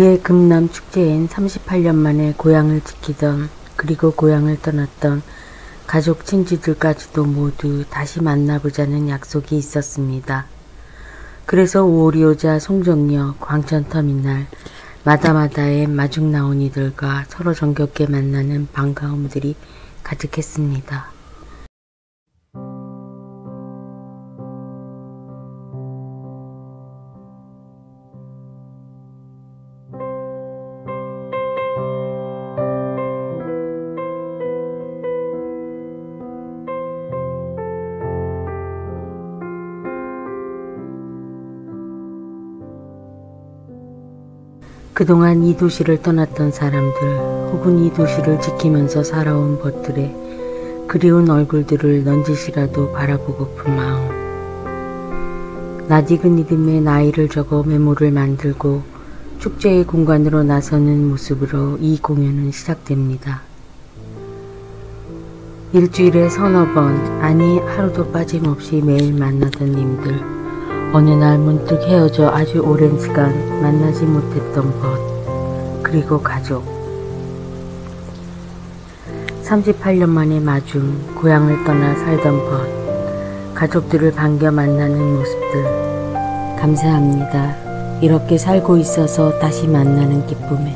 그의 금남 축제엔 38년 만에 고향을 지키던 그리고 고향을 떠났던 가족 친지들까지도 모두 다시 만나보자는 약속이 있었습니다. 그래서 오리오자 송정역 광천터미널 마다마다에 마중 나온 이들과 서로 정겹게 만나는 반가움들이 가득했습니다. 그동안 이 도시를 떠났던 사람들 혹은 이 도시를 지키면서 살아온 벗들의 그리운 얼굴들을 넌지시라도 바라보고픈 마음. 낯익은 이름의 나이를 적어 메모를 만들고 축제의 공간으로 나서는 모습으로 이 공연은 시작됩니다. 일주일에 서너 번, 아니 하루도 빠짐없이 매일 만나던 님들, 어느 날 문득 헤어져 아주 오랜 시간 만나지 못했던 벗, 그리고 가족. 38년 만에 마중 고향을 떠나 살던 벗, 가족들을 반겨 만나는 모습들. 감사합니다. 이렇게 살고 있어서 다시 만나는 기쁨에.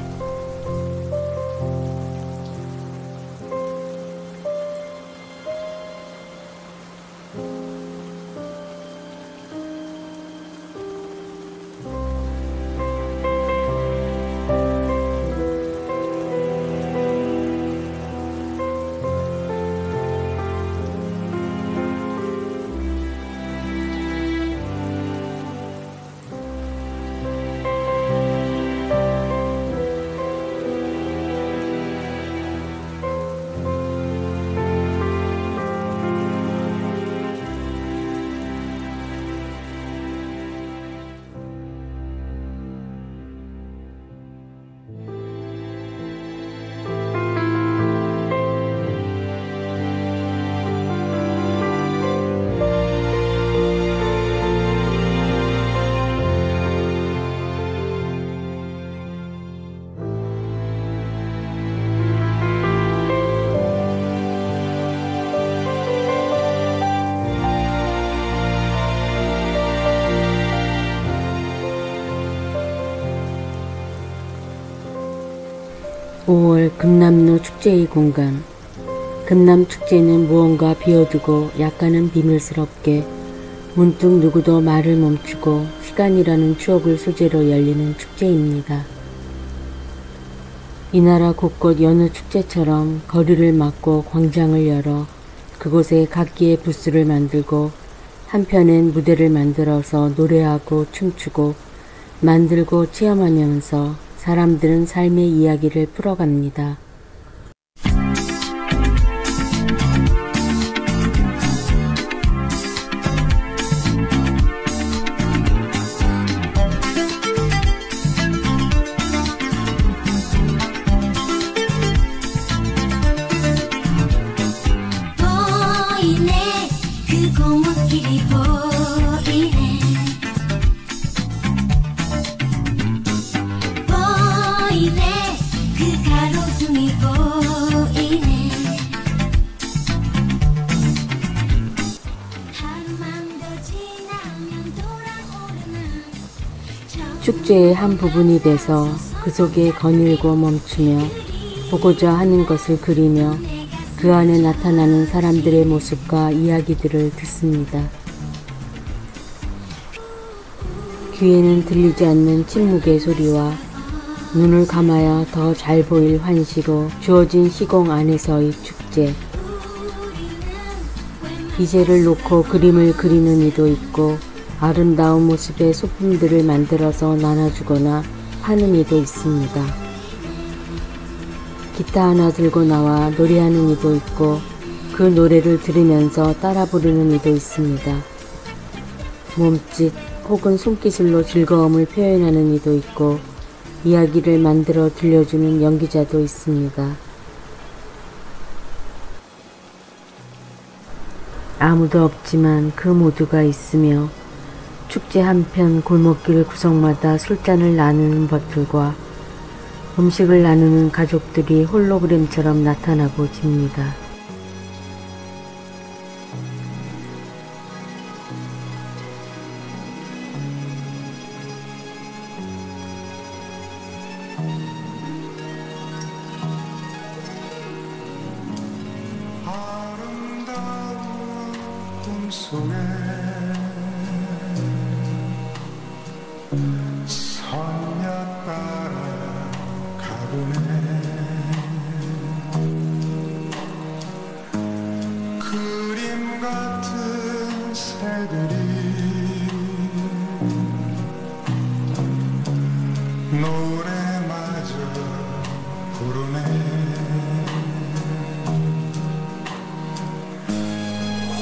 (5월) 금남로 축제의 공간. 금남축제는 무언가 비워두고 약간은 비밀스럽게 문득 누구도 말을 멈추고 시간이라는 추억을 소재로 열리는 축제입니다. 이 나라 곳곳 여느 축제처럼 거리를 막고 광장을 열어 그곳에 각기의 부스를 만들고 한편엔 무대를 만들어서 노래하고 춤추고 만들고 체험하면서 사람들은 삶의 이야기를 풀어갑니다. 보이네 그 골목길이 보이네 그 가로등이 보이네 하루만 더 지나면 돌아오려나 축제의 한 부분이 돼서 그 속에 거닐고 멈추며 보고자 하는 것을 그리며 그 안에 나타나는 사람들의 모습과 이야기들을 듣습니다. 귀에는 들리지 않는 침묵의 소리와 눈을 감아야 더 잘 보일 환시로 주어진 시공 안에서의 축제. 기재를 놓고 그림을 그리는 이도 있고 아름다운 모습의 소품들을 만들어서 나눠주거나 파는 이도 있습니다. 기타 하나 들고 나와 노래하는 이도 있고 그 노래를 들으면서 따라 부르는 이도 있습니다. 몸짓 혹은 손기술로 즐거움을 표현하는 이도 있고 이야기를 만들어 들려주는 연기자도 있습니다. 아무도 없지만 그 모두가 있으며 축제 한편 골목길 구석마다 술잔을 나누는 벗들과 음식을 나누는 가족들이 홀로그램처럼 나타나고 집니다. 속에 선녀 따라 가보네. 그림 같은 새들이 노래마저 부르네.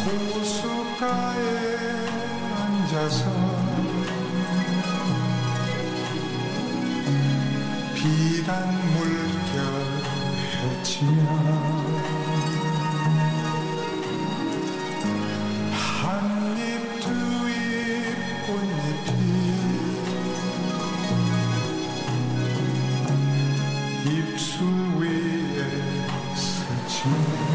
호숫가에 앉아서 비단 물결 헤치며 한입 두입 꽃잎이 입술 위에 스치네.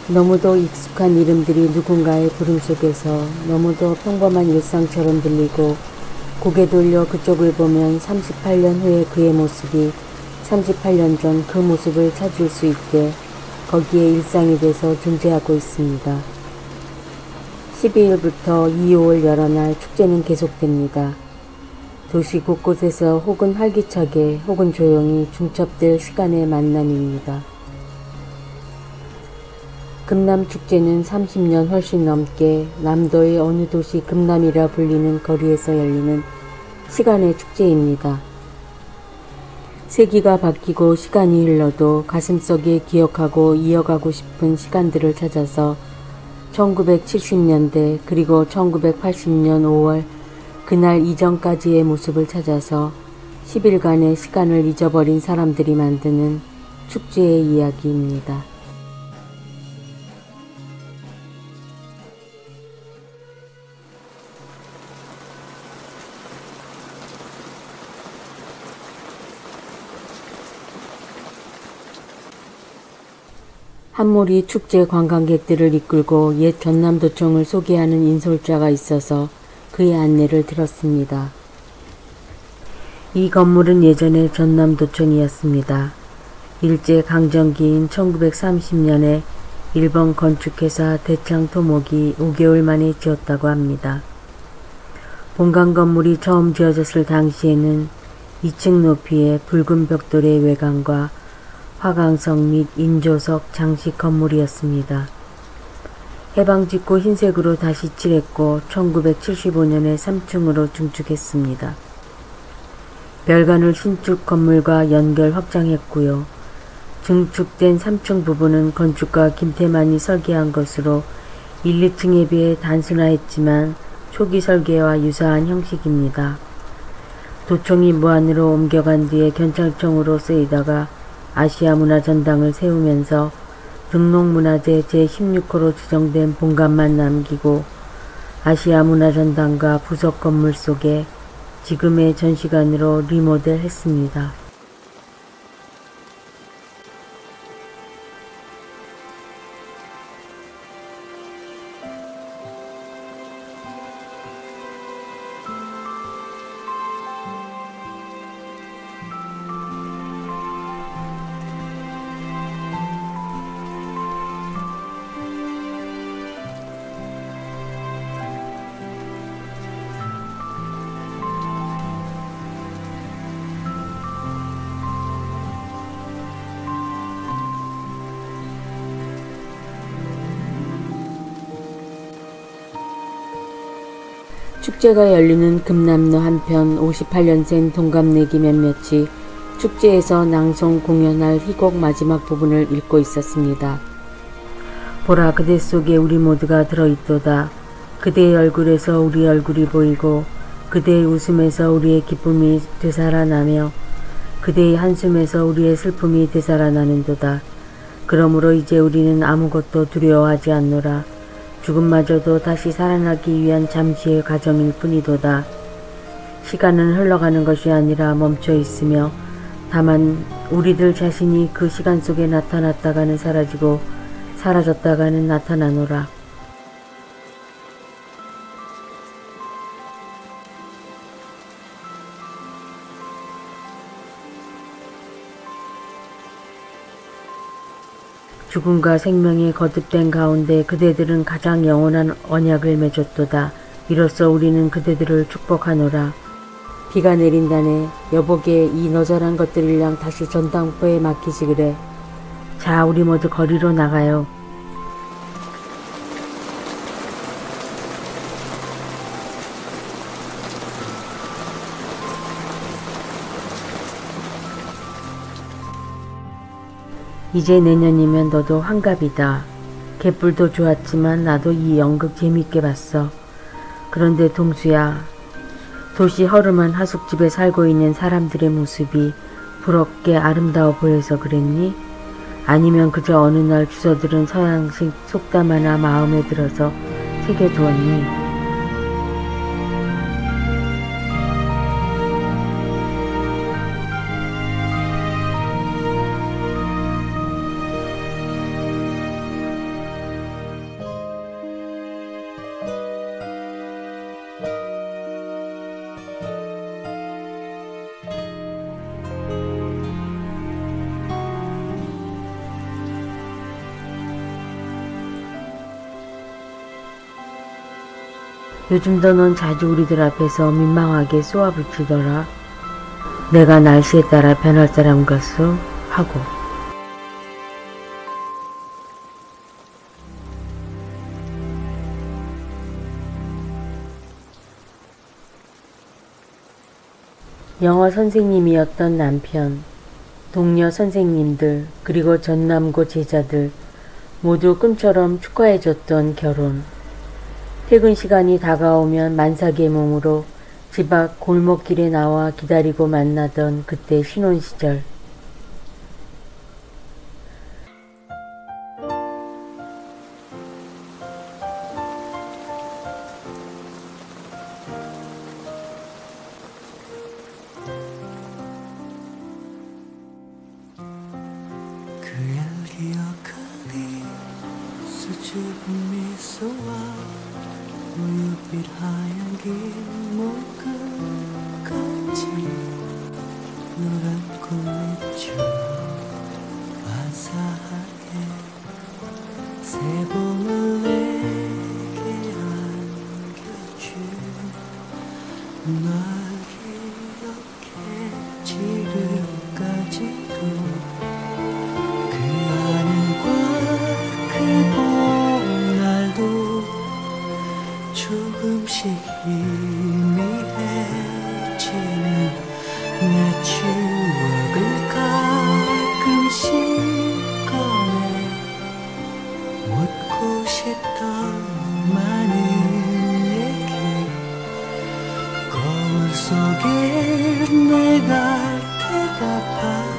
너무도 익숙한 이름들이 누군가의 부름 속에서 너무도 평범한 일상처럼 들리고 고개 돌려 그쪽을 보면 38년 후의 그의 모습이 38년 전 그 모습을 찾을 수 있게 거기에 일상이 돼서 존재하고 있습니다. 12일부터 2, 5월 여러 날 축제는 계속됩니다. 도시 곳곳에서 혹은 활기차게 혹은 조용히 중첩될 시간의 만남입니다. 금남축제는 30년 훨씬 넘게 남도의 어느 도시 금남이라 불리는 거리에서 열리는 시간의 축제입니다. 세기가 바뀌고 시간이 흘러도 가슴속에 기억하고 이어가고 싶은 시간들을 찾아서 1970년대 그리고 1980년 5월 그날 이전까지의 모습을 찾아서 10일간의 시간을 잊어버린 사람들이 만드는 축제의 이야기입니다. 한 무리 축제 관광객들을 이끌고 옛 전남도청을 소개하는 인솔자가 있어서 그의 안내를 들었습니다. 이 건물은 예전에 전남도청이었습니다. 일제 강점기인 1930년에 일본 건축회사 대창토목이 5개월 만에 지었다고 합니다. 본관 건물이 처음 지어졌을 당시에는 2층 높이의 붉은 벽돌의 외관과 화강석 및 인조석 장식 건물이었습니다. 해방 직후 흰색으로 다시 칠했고 1975년에 3층으로 증축했습니다. 별관을 신축 건물과 연결 확장했고요. 증축된 3층 부분은 건축가 김태만이 설계한 것으로 1, 2층에 비해 단순화했지만 초기 설계와 유사한 형식입니다. 도청이 무안으로 옮겨간 뒤에 견찰청으로 쓰이다가 아시아문화전당을 세우면서 등록문화재 제16호로 지정된 본관만 남기고 아시아문화전당과 부속 건물 속에 지금의 전시관으로 리모델했습니다. 축제가 열리는 금남로 한편 58년생 동갑내기 몇몇이 축제에서 낭송 공연할 희곡 마지막 부분을 읽고 있었습니다. 보라 그대 속에 우리 모두가 들어있도다. 그대의 얼굴에서 우리 얼굴이 보이고 그대의 웃음에서 우리의 기쁨이 되살아나며 그대의 한숨에서 우리의 슬픔이 되살아나는도다. 그러므로 이제 우리는 아무것도 두려워하지 않노라. 죽음마저도 다시 살아나기 위한 잠시의 과정일 뿐이도다. 시간은 흘러가는 것이 아니라 멈춰 있으며 다만 우리들 자신이 그 시간 속에 나타났다가는 사라지고 사라졌다가는 나타나노라. 죽음과 생명이 거듭된 가운데 그대들은 가장 영원한 언약을 맺었도다. 이로써 우리는 그대들을 축복하노라. 비가 내린다네. 여보게 이 너절한 것들이랑 다시 전당포에 맡기지 그래. 자, 우리 모두 거리로 나가요. 이제 내년이면 너도 환갑이다. 개뿔도 좋았지만 나도 이 연극 재밌게 봤어. 그런데 동수야, 도시 허름한 하숙집에 살고 있는 사람들의 모습이 부럽게 아름다워 보여서 그랬니? 아니면 그저 어느 날 주서들은 서양식 속담 하나 마음에 들어서 새겨두었니? 요즘도 넌 자주 우리들 앞에서 민망하게 쏘아붙이더라. 내가 날씨에 따라 변할 사람 같소? 하고. 영어 선생님이었던 남편, 동료 선생님들, 그리고 전남고 제자들 모두 꿈처럼 축하해줬던 결혼. 퇴근 시간이 다가오면 만삭의 몸으로 집 앞 골목길에 나와 기다리고 만나던 그때 신혼시절. 그날 기억하니 수줍은 미소와 우윳빛 하얀 길목끝까지 노란 꽃잎줄 화사하게 새 봄을 내게 안겨준 널 기억해 지금까지도 그 하늘과 그 봄날도 조금씩 희미해지는 내 추억을 가끔씩 꺼내 묻고 싶던 많은 얘기 거울 속에 내가 대답하는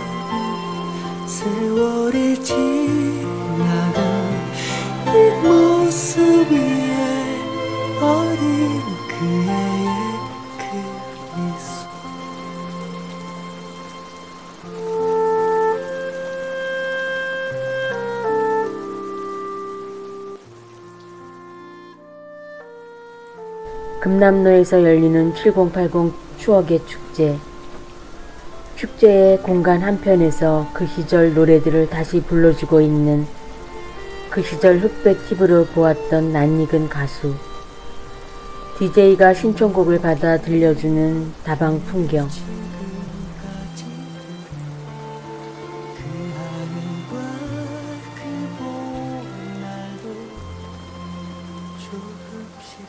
세월이 지나간 이 모습 위에 어린 그애의 그 미소 금남로에서 열리는 7080 추억의 축제. 축제의 공간 한편에서 그 시절 노래들을 다시 불러주고 있는 그 시절 흑백 TV로 보았던 낯익은 가수. DJ가 신청곡을 받아 들려주는 다방 풍경. 조금씩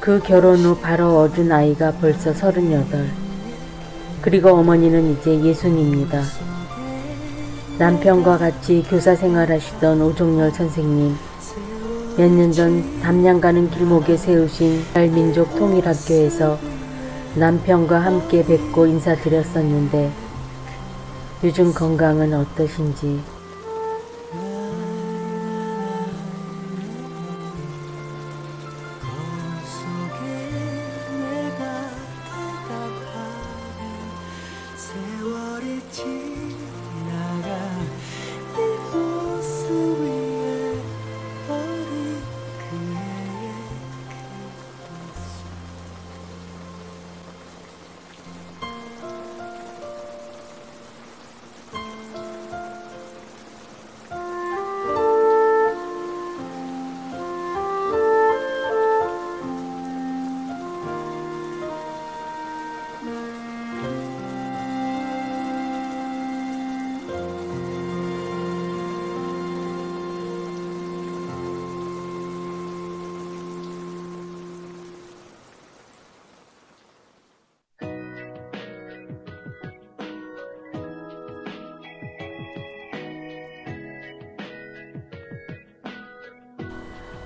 그 결혼 후 바로 얻은 아이가 벌써 38. 그리고 어머니는 이제 60입니다. 남편과 같이 교사 생활하시던 오종열 선생님, 몇 년 전 담양 가는 길목에 세우신 민족 통일학교에서 남편과 함께 뵙고 인사드렸었는데 요즘 건강은 어떠신지. 세월이 지나가 이 모습 위에 어린 그의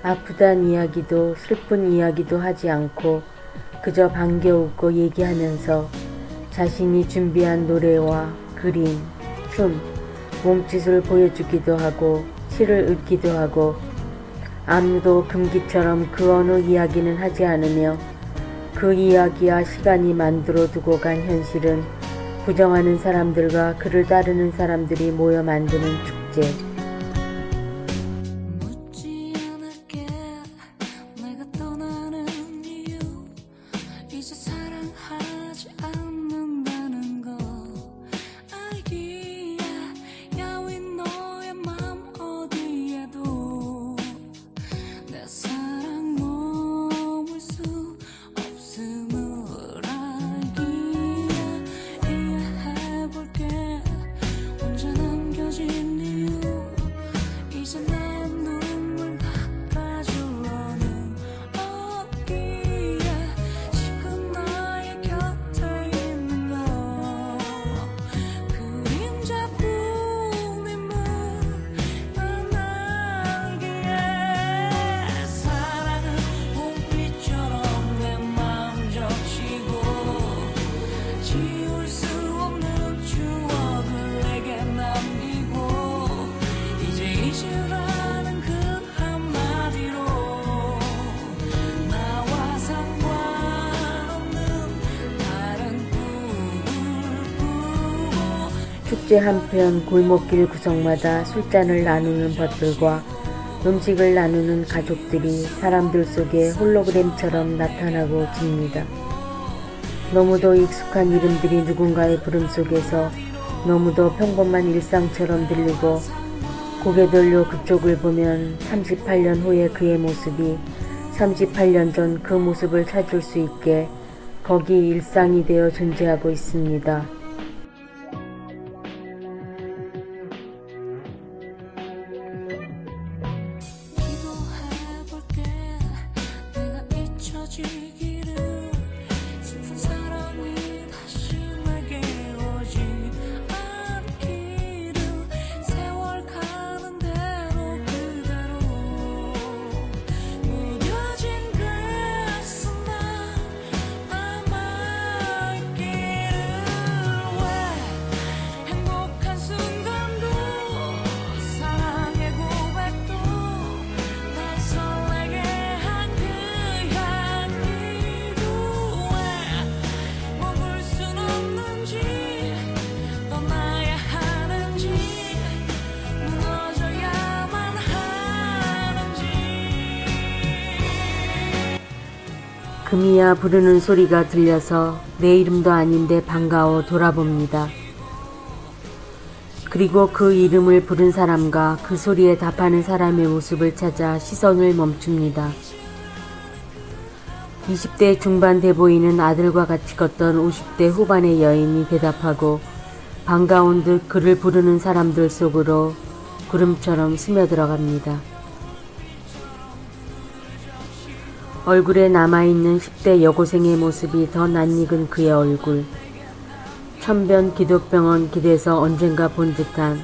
아프단 이야기도 슬픈 이야기도 하지 않고 그저 반겨 웃고 얘기하면서 자신이 준비한 노래와 그림, 춤, 몸짓을 보여주기도 하고 시를 읽기도 하고 아무도 금기처럼 그 어느 이야기는 하지 않으며 그 이야기와 시간이 만들어 두고 간 현실은 부정하는 사람들과 그를 따르는 사람들이 모여 만드는 축제. 축제 한편 골목길 구석마다 술잔을 나누는 벗들과 음식을 나누는 가족들이 사람들 속에 홀로그램처럼 나타나고 집니다. 너무도 익숙한 이름들이 누군가의 부름 속에서 너무도 평범한 일상처럼 들리고 고개 돌려 그쪽을 보면 38년 후의 그의 모습이 38년 전 그 모습을 찾을 수 있게 거기 일상이 되어 존재하고 있습니다. 금이야 부르는 소리가 들려서 내 이름도 아닌데 반가워 돌아봅니다. 그리고 그 이름을 부른 사람과 그 소리에 답하는 사람의 모습을 찾아 시선을 멈춥니다. 20대 중반 돼 보이는 아들과 같이 걷던 50대 후반의 여인이 대답하고 반가운 듯 그를 부르는 사람들 속으로 구름처럼 스며들어갑니다. 얼굴에 남아있는 10대 여고생의 모습이 더 낯익은 그의 얼굴. 천변 기독병원 길에서 언젠가 본 듯한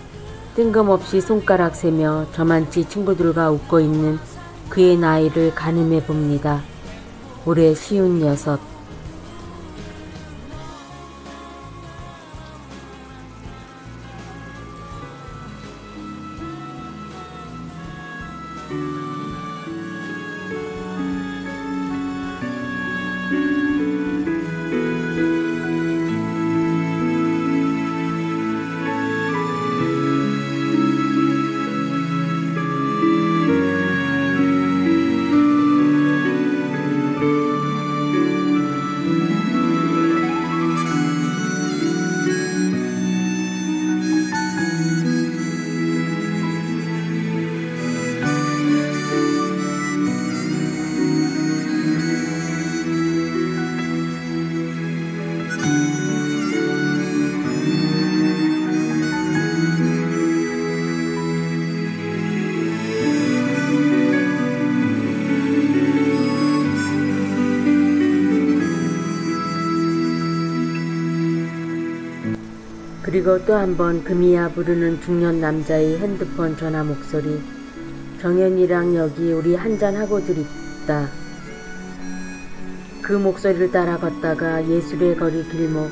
뜬금없이 손가락 세며 저만치 친구들과 웃고 있는 그의 나이를 가늠해 봅니다. 올해 56. 그리고 또 한 번 금이야 부르는 중년 남자의 핸드폰 전화 목소리. 정연이랑 여기 우리 한잔하고 드립다. 그 목소리를 따라 걷다가 예술의 거리 길목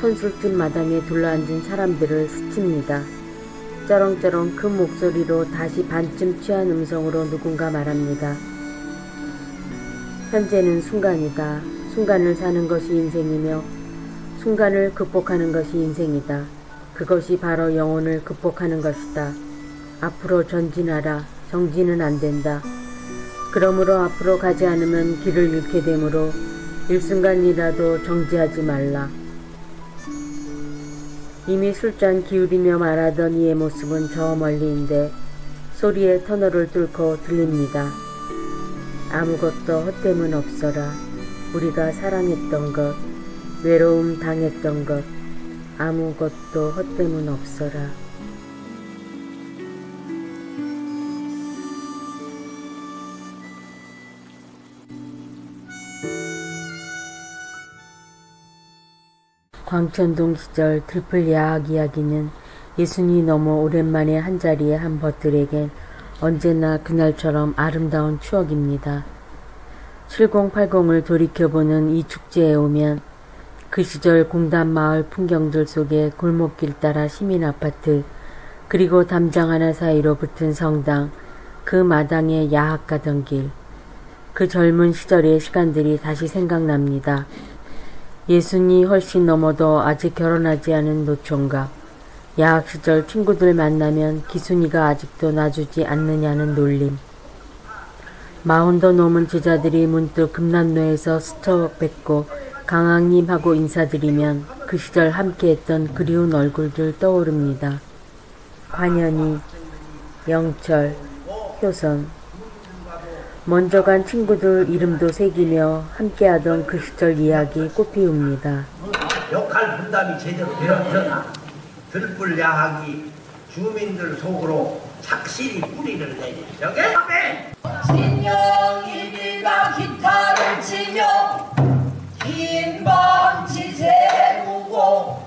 선술집 마당에 둘러앉은 사람들을 스칩니다. 쩌렁쩌렁 그 목소리로 다시 반쯤 취한 음성으로 누군가 말합니다. 현재는 순간이다. 순간을 사는 것이 인생이며 순간을 극복하는 것이 인생이다. 그것이 바로 영혼을 극복하는 것이다. 앞으로 전진하라. 정지는 안 된다. 그러므로 앞으로 가지 않으면 길을 잃게 되므로 일순간이라도 정지하지 말라. 이미 술잔 기울이며 말하던 이의 모습은 저 멀리인데 소리의 터널을 뚫고 들립니다. 아무것도 헛됨은 없어라. 우리가 사랑했던 것, 외로움 당했던 것, 아무것도 헛됨은 없어라. 광천동 시절 들풀 야학 이야기는 예순이 넘어 오랜만에 한자리에 한 벗들에겐 언제나 그날처럼 아름다운 추억입니다. 7080을 돌이켜보는 이 축제에 오면 그 시절 공단 마을 풍경들 속에 골목길 따라 시민아파트 그리고 담장 하나 사이로 붙은 성당 그 마당에 야학 가던 길 그 젊은 시절의 시간들이 다시 생각납니다. 예순이 훨씬 넘어도 아직 결혼하지 않은 노총각 야학 시절 친구들 만나면 기순이가 아직도 놔주지 않느냐는 놀림 마흔도 넘은 제자들이 문득 금남로에서 스쳐 뵙고 강학님 하고 인사드리면 그 시절 함께했던 그리운 얼굴들 떠오릅니다. 관현이, 영철, 효선 먼저 간 친구들 이름도 새기며 함께하던 그 시절 이야기 꽃피웁니다. 역할 분담이 제대로 되었으나 들불 야학이 주민들 속으로 착실히 뿌리를 내리 저게 신영일이가 기타를 치며 긴밤 지새 우고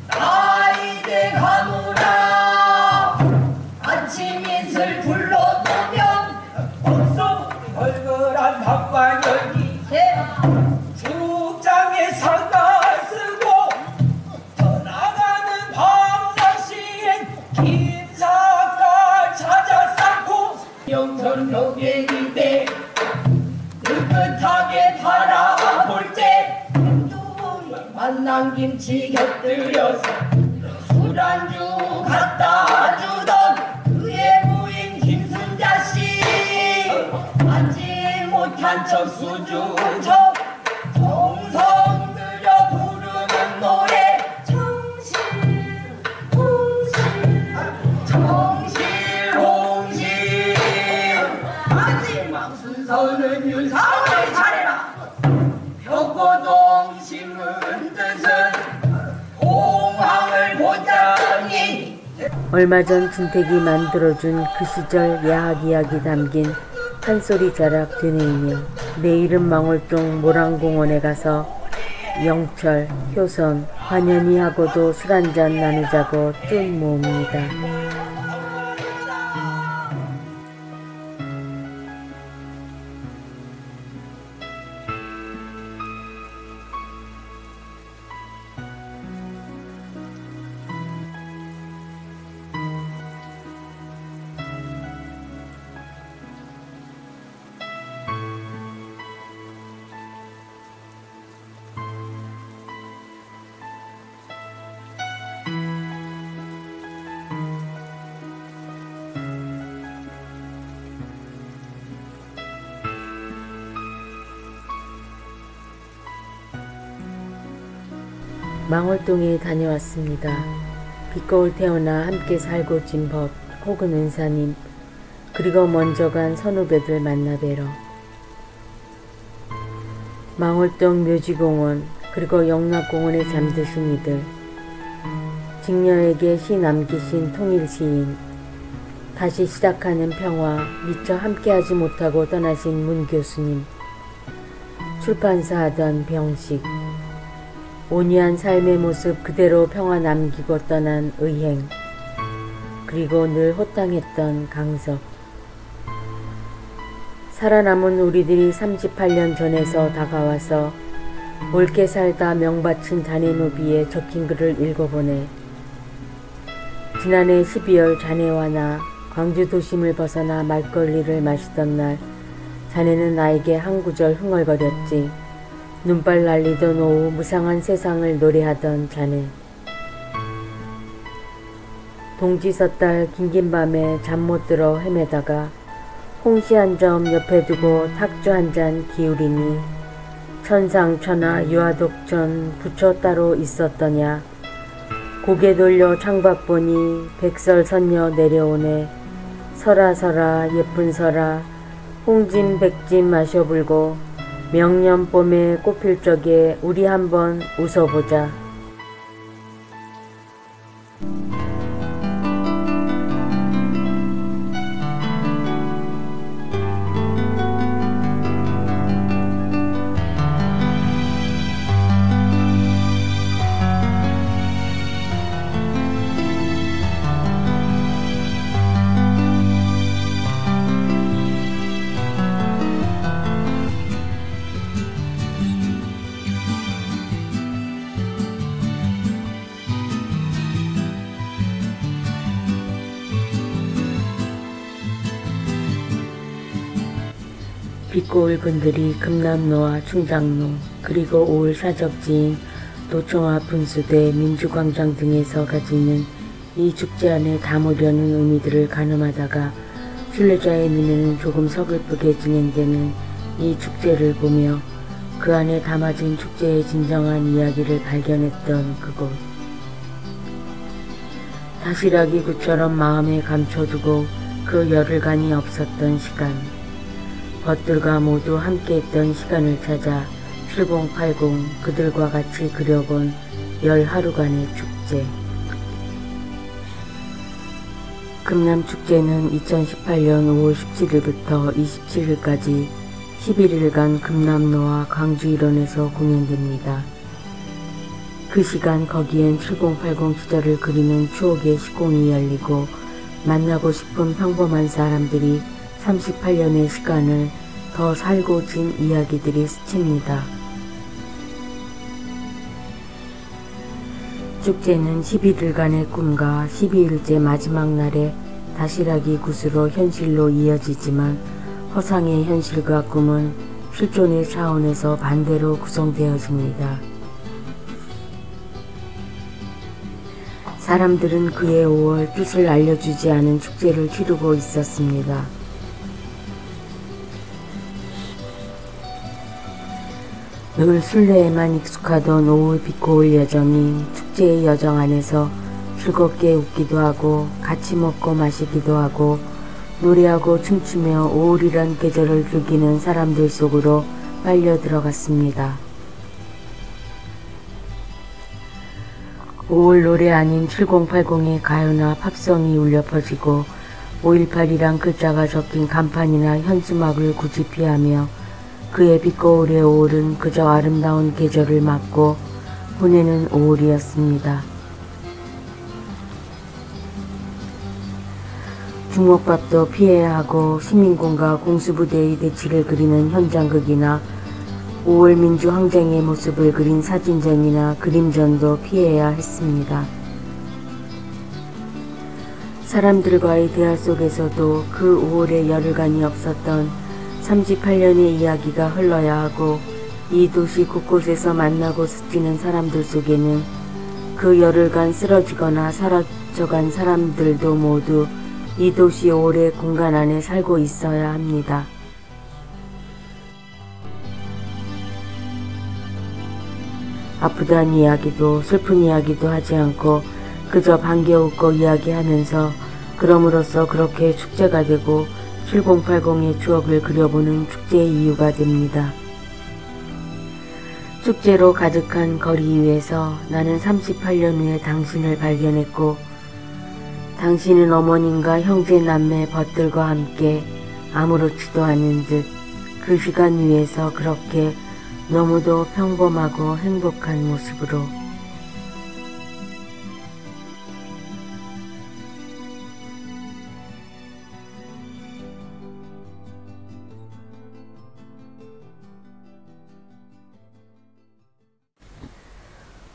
나이대 가무라 아침 이슬 불러두면 없어 걸걸한 학관 열기 축장에 상가 쓰고 떠나가는 밤사시엔 긴 사갈 찾아 쌓고 영천 여객인데 느긋하게 바라볼 때 만난 김치 곁들여서 술안주 갖다 주던 그의 부인 김순자씨 앉지 못한 척 수줍쳐 정성 들여 부르는 노래 정실 홍실 마지막 순서는 윤상을 차례라 벽고동 심은 뜻은 공황을 보자니 얼마 전 준택이 만들어준 그 시절 야학 이야기 담긴 산소리 자락 되뇌이며 내 이름 망월동 모란공원에 가서 영철, 효선, 환연히 하고도 술 한잔 나누자고 뜬 모읍니다. 망월동에 다녀왔습니다. 빛거울 태어나 함께 살고 진 법 혹은 은사님, 그리고 먼저 간 선후배들 만나 뵈러. 망월동 묘지공원, 그리고 영락공원에 잠드신 이들, 직녀에게 시 남기신 통일시인, 다시 시작하는 평화, 미처 함께하지 못하고 떠나신 문 교수님, 출판사 하던 병식, 온유한 삶의 모습 그대로 평화 남기고 떠난 의행, 그리고 늘 호탕했던 강석. 살아남은 우리들이 38년 전에서 다가와서 옳게 살다 명바친 자네노비에 적힌 글을 읽어보네. 지난해 12월 자네와 나 광주 도심을 벗어나 막걸리를 마시던 날, 자네는 나에게 한 구절 흥얼거렸지. 눈발 날리던 오후 무상한 세상을 노래하던 자네. 동지 섣달 긴긴 밤에 잠 못 들어 헤매다가 홍시 한 점 옆에 두고 탁주 한 잔 기울이니 천상천하 유아독전 부처 따로 있었더냐. 고개 돌려 창밖 보니 백설선녀 내려오네. 서라 서라 예쁜 서라 홍진 백진 마셔불고 명년 봄에 꽃필 적에 우리 한번 웃어보자. 빛고울 분들이 금남로와 충장로, 그리고 오을 사적지인 도청화 분수대 민주광장 등에서 가지는 이 축제 안에 담으려는 의미들을 가늠하다가 순례자의 눈에는 조금 서글프게 진행되는 이 축제를 보며 그 안에 담아진 축제의 진정한 이야기를 발견했던 그곳. 다시락이 굿처럼 마음에 감춰두고 그 열흘간이 없었던 시간. 벗들과 모두 함께했던 시간을 찾아 7080 그들과 같이 그려본 10하루간의 축제. 금남축제는 2018년 5월 17일부터 27일까지 11일간 금남로와 광주 일원에서 공연됩니다. 그 시간 거기엔 7080 시절을 그리는 추억의 시공이 열리고 만나고 싶은 평범한 사람들이 38년의 시간을 더 살고 진 이야기들이 스칩니다. 축제는 11일간의 꿈과 12일째 마지막 날에 다시락이 굿으로 현실로 이어지지만 허상의 현실과 꿈은 실존의 차원에서 반대로 구성되어집니다. 사람들은 그의 5월 뜻을 알려주지 않은 축제를 치르고 있었습니다. 늘 순례에만 익숙하던 5월 빛고울 여정이 축제의 여정 안에서 즐겁게 웃기도 하고 같이 먹고 마시기도 하고 노래하고 춤추며 5월이란 계절을 즐기는 사람들 속으로 빨려 들어갔습니다. 5월 노래 아닌 7080의 가요나 팝송이 울려 퍼지고 5.18이란 글자가 적힌 간판이나 현수막을 굳이 피하며 그의 빛거울의 5월은 그저 아름다운 계절을 맞고 보내는 5월이었습니다. 주먹밥도 피해야 하고 시민군과 공수부대의 대치를 그리는 현장극이나 5월 민주항쟁의 모습을 그린 사진전이나 그림전도 피해야 했습니다. 사람들과의 대화 속에서도 그 5월의 열흘간이 없었던 38년의 이야기가 흘러야 하고 이 도시 곳곳에서 만나고 스치는 사람들 속에는 그 열흘간 쓰러지거나 사라져간 사람들도 모두 이 도시 5월의 공간 안에 살고 있어야 합니다. 아프다는 이야기도 슬픈 이야기도 하지 않고 그저 반겨 웃고 이야기하면서 그럼으로써 그렇게 축제가 되고 7080의 추억을 그려보는 축제의 이유가 됩니다. 축제로 가득한 거리 위에서 나는 38년 후에 당신을 발견했고 당신은 어머님과 형제 남매 벗들과 함께 아무렇지도 않은 듯 그 시간 위에서 그렇게 너무도 평범하고 행복한 모습으로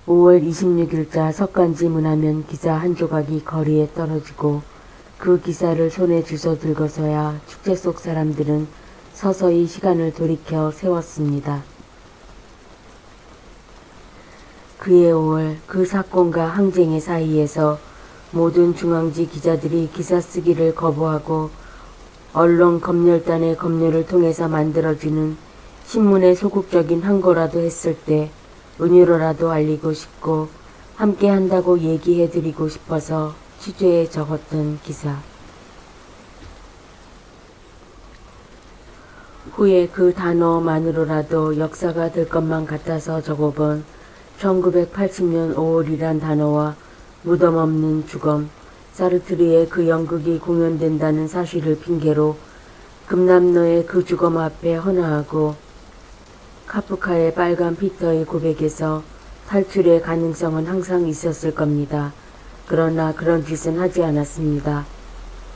5월 26일자 석간지 문화면 기사 한 조각이 거리에 떨어지고 그 기사를 손에 주워 들고서야 축제 속 사람들은 서서히 시간을 돌이켜 세웠습니다. 그의 5월 그 사건과 항쟁의 사이에서 모든 중앙지 기자들이 기사 쓰기를 거부하고 언론 검열단의 검열을 통해서 만들어지는 신문의 소극적인 항고라도 했을 때 은유로라도 알리고 싶고 함께 한다고 얘기해드리고 싶어서 취재에 적었던 기사. 후에 그 단어만으로라도 역사가 될 것만 같아서 적어본 1980년 5월이란 단어와 무덤 없는 주검, 사르트르의 그 연극이 공연된다는 사실을 핑계로 금남로의 그 주검 앞에 헌화하고 카프카의 빨간 피터의 고백에서 탈출의 가능성은 항상 있었을 겁니다. 그러나 그런 짓은 하지 않았습니다.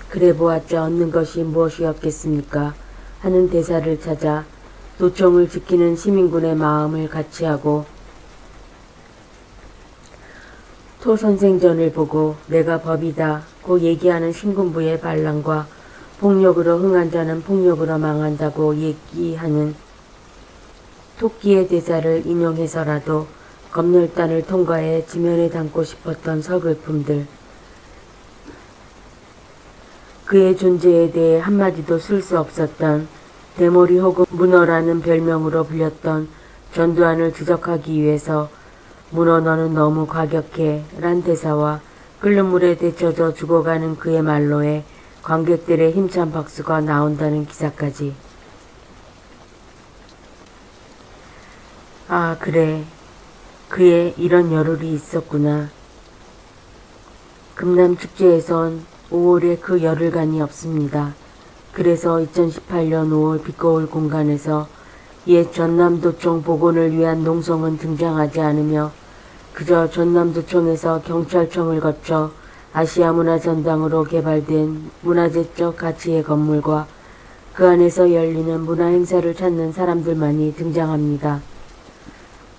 그래 보았자 얻는 것이 무엇이었겠습니까? 하는 대사를 찾아 도청을 지키는 시민군의 마음을 같이하고 토선생전을 보고 내가 법이다 고 얘기하는 신군부의 반란과 폭력으로 흥한 자는 폭력으로 망한다고 얘기하는 토끼의 대사를 인용해서라도 검열단을 통과해 지면에 담고 싶었던 서글픔들. 그의 존재에 대해 한마디도 쓸 수 없었던 대머리 혹은 문어라는 별명으로 불렸던 전두환을 지적하기 위해서 문어 너는 너무 과격해 란 대사와 끓는 물에 데쳐져 죽어가는 그의 말로에 관객들의 힘찬 박수가 나온다는 기사까지. 아 그래 그의 이런 열흘이 있었구나. 금남축제에선 5월에 그 열흘간이 없습니다. 그래서 2018년 5월 빛거울 공간에서 옛 전남도청 복원을 위한 농성은 등장하지 않으며 그저 전남도청에서 경찰청을 거쳐 아시아문화전당으로 개발된 문화재적 가치의 건물과 그 안에서 열리는 문화행사를 찾는 사람들만이 등장합니다.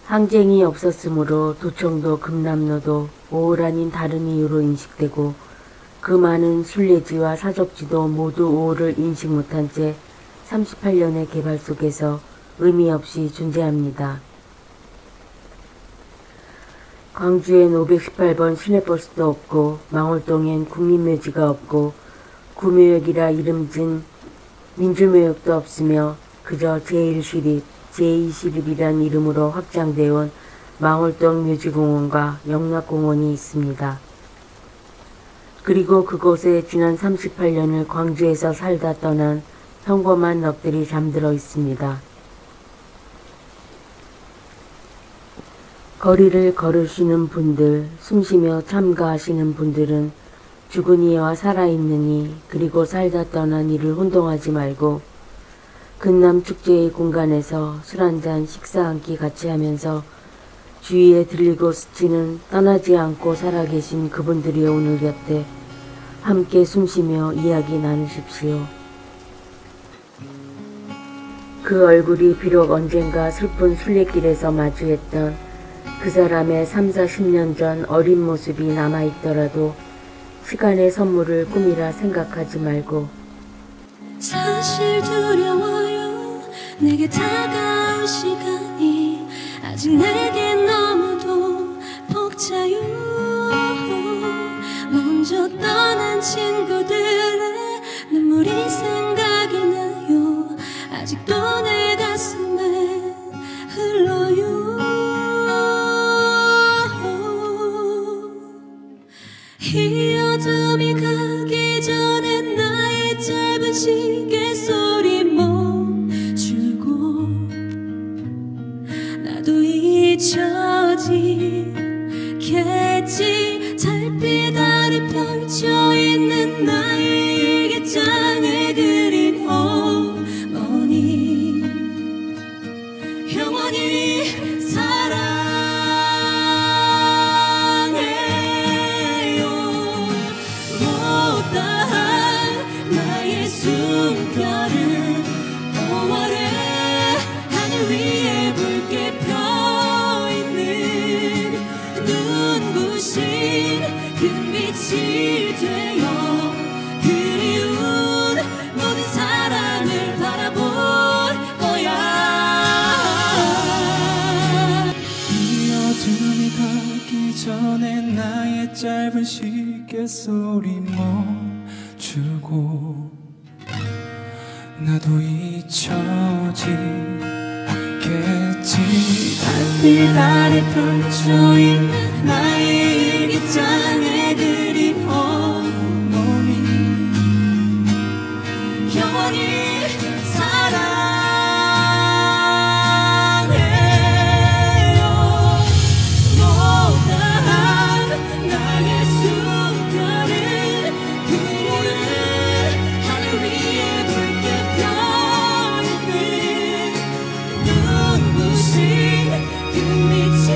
항쟁이 없었으므로 도청도 금남로도 5월 아닌 다른 이유로 인식되고 그 많은 순례지와 사적지도 모두 5월을 인식 못한 채 38년의 개발 속에서 의미 없이 존재합니다. 광주엔 518번 시내버스도 없고 망월동엔 국민묘지가 없고 구묘역이라 이름진 민주묘역도 없으며 그저 제1시립, 제2시립이란 이름으로 확장되어 온 망월동 묘지공원과 영락공원이 있습니다. 그리고 그곳에 지난 38년을 광주에서 살다 떠난 평범한 넋들이 잠들어 있습니다. 거리를 걸으시는 분들, 숨쉬며 참가하시는 분들은 죽은 이와 살아있는 이, 그리고 살다 떠난 이를 혼동하지 말고 금남축제의 공간에서 술 한잔 식사 한 끼 같이 하면서 주위에 들리고 스치는 떠나지 않고 살아계신 그분들이 오늘 곁에 함께 숨쉬며 이야기 나누십시오. 그 얼굴이 비록 언젠가 슬픈 순례길에서 마주했던 그 사람의 3, 40년 전 어린 모습이 남아있더라도 시간의 선물을 꿈이라 생각하지 말고 사실 두려워요. 내게 다가올 시간이 아직 내겐 너무도 벅차요. 먼저 떠난 친구들의 눈물이 생각이 나요. 아직도 내 가슴에 흘러요. 이 어둠이 가기 전에 나의 짧은 시계 소리 멈추고 나도 잊혀지겠지. 달빛 아래 펼쳐있는 나의 일기장에 그린 어머니 영원히 사랑해요. 못다한 나의 숨결을 5월에 하늘 위에 붉게 펴있는 눈부신 금빛이 되어 그리운 모든 사랑을 바라볼 거야. 이 어둠이 가기 전에 나의 짧은 시계 소리 멈추고 나도 잊혀지겠지. 달빛 아래 펼쳐있는 나의 일기장에 그린 어머니 영원히 사랑해요. 못다한 나의 숨결을 그리운 하늘 위에 붉게 펴있는 눈부신 금빛이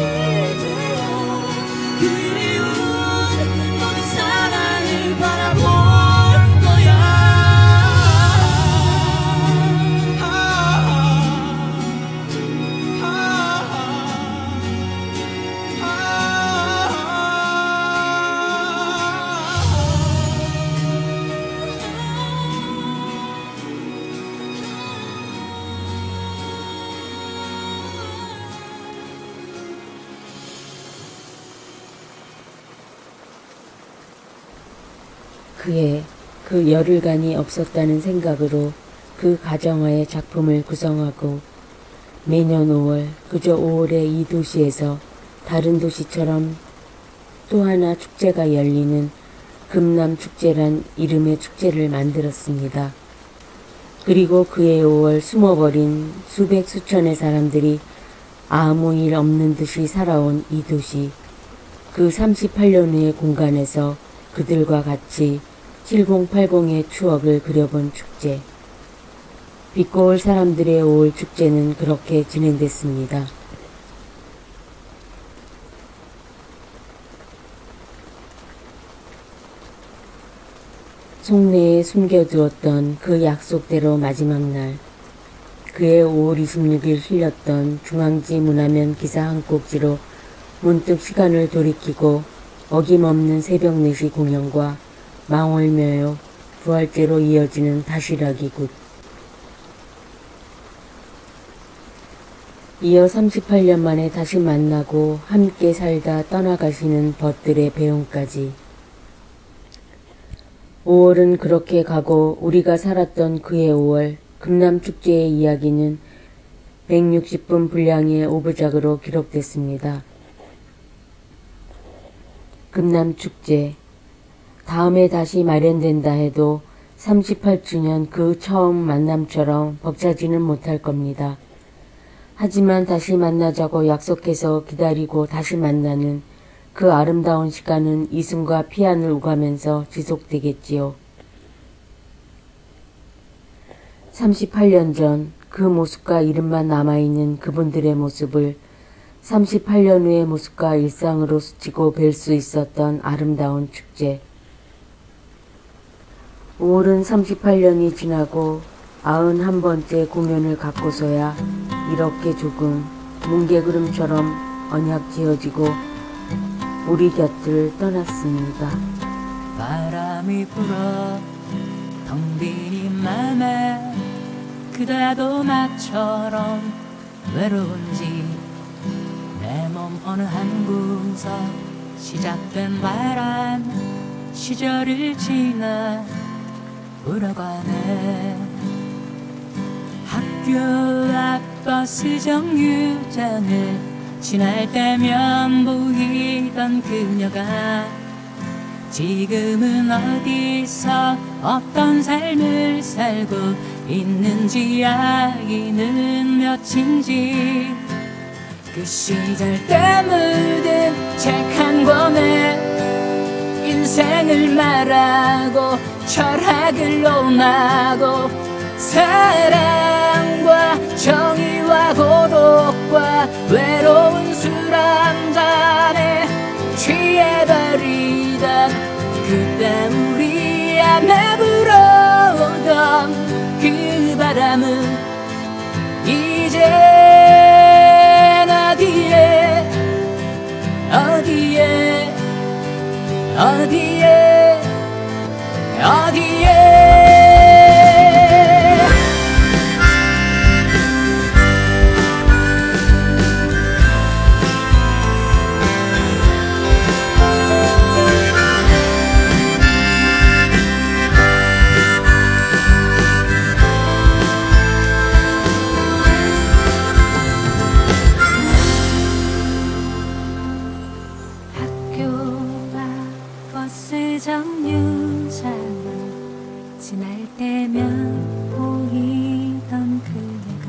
되어 그리운 모든 사랑을 바라볼 거야. 그의 그 열흘간이 없었다는 생각으로 그 가정하에 작품을 구성하고 매년 5월 그저 5월에 이 도시에서 다른 도시처럼 또 하나 축제가 열리는 금남축제란 이름의 축제를 만들었습니다. 그리고 그해 5월 숨어버린 수백 수천의 사람들이 아무 일 없는 듯이 살아온 이 도시, 그 38년 후의 공간에서 그들과 같이 7080의 추억을 그려본 축제. 빛고울 사람들의 5월 축제는 그렇게 진행됐습니다. 속내에 숨겨두었던 그 약속대로 마지막 날, 그해 5월 26일 실렸던 중앙지 문화면 기사 한 꼭지로 문득 시간을 돌이키고 어김없는 새벽 4시 공연과 망월묘요 부활제로 이어지는 다시락이 굿. 이어 38년 만에 다시 만나고 함께 살다 떠나가시는 벗들의 배웅까지. 5월은 그렇게 가고 우리가 살았던 그해 5월 금남축제의 이야기는 160분 분량의 5부작으로 기록됐습니다. 금남축제. 다음에 다시 마련된다 해도 38주년 그 처음 만남처럼 벅차지는 못할 겁니다. 하지만 다시 만나자고 약속해서 기다리고 다시 만나는 그 아름다운 시간은 이승과 피안을 오가면서 지속되겠지요. 38년 전 그 모습과 이름만 남아있는 그분들의 모습을 38년 후의 모습과 일상으로 스치고 뵐 수 있었던 아름다운 축제. 5월은 38년이 지나고 91번째 공연을 갖고서야 이렇게 조금 뭉게구름처럼 언약지어지고 우리 곁을 떠났습니다. 바람이 불어 텅 빈 이 맘에 그대도 나처럼 외로운지 내 몸 어느 한 구석 시작된 바람 시절을 지나 울어가네. 학교 앞 버스 정류장을 지날 때면 보이던 그녀가 지금은 어디서 어떤 삶을 살고 있는지 아이는 몇인지 그 시절 때 묻은 책 한 권에 인생을 말하고 철학을 논하고 사랑과 정의와 고독과 외로운 술 한 잔에 취해버리던 그때 우리 안에 불어오던 그 바람은 이젠 어디에 어디에 어디에 어디에 정류장을 지날 때면 보이던 그대가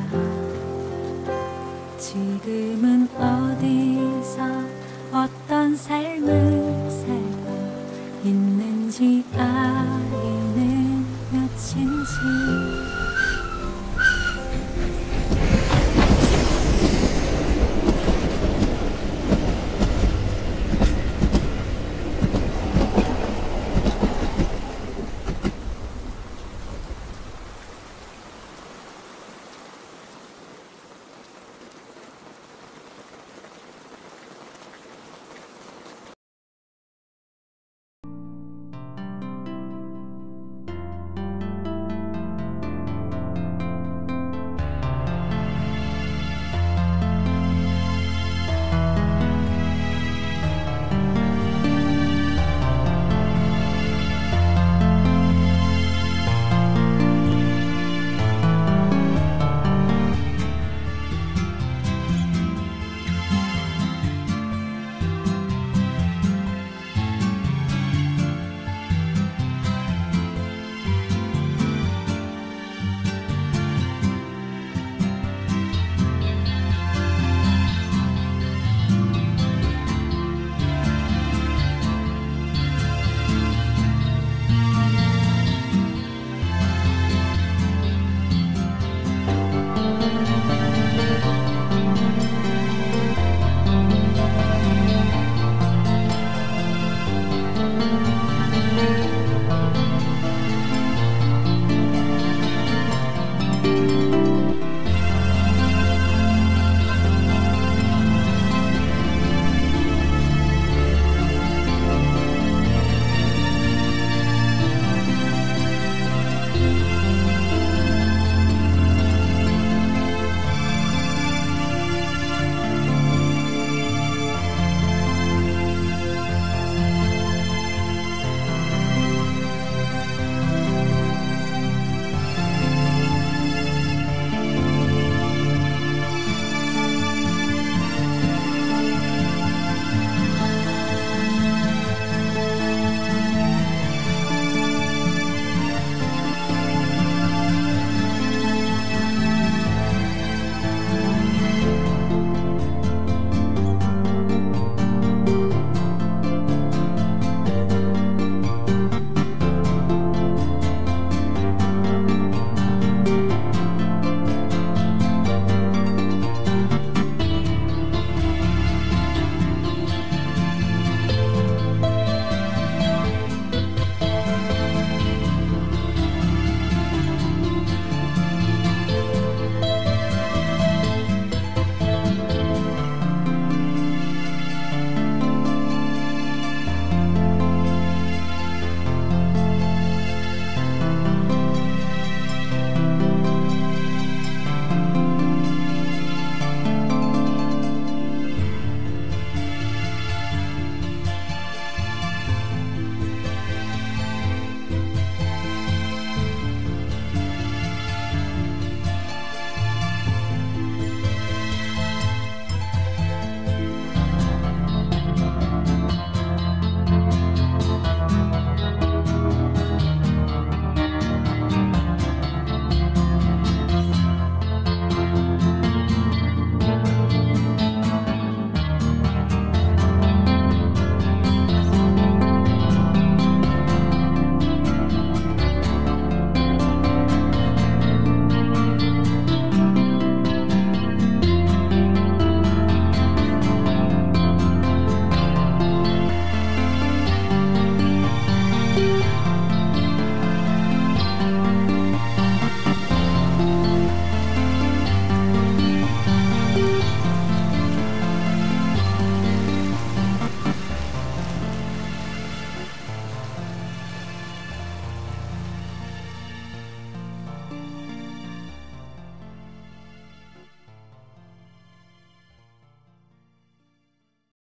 지금은 어디서 어떤 삶을 살고 있는지 아이는 몇인지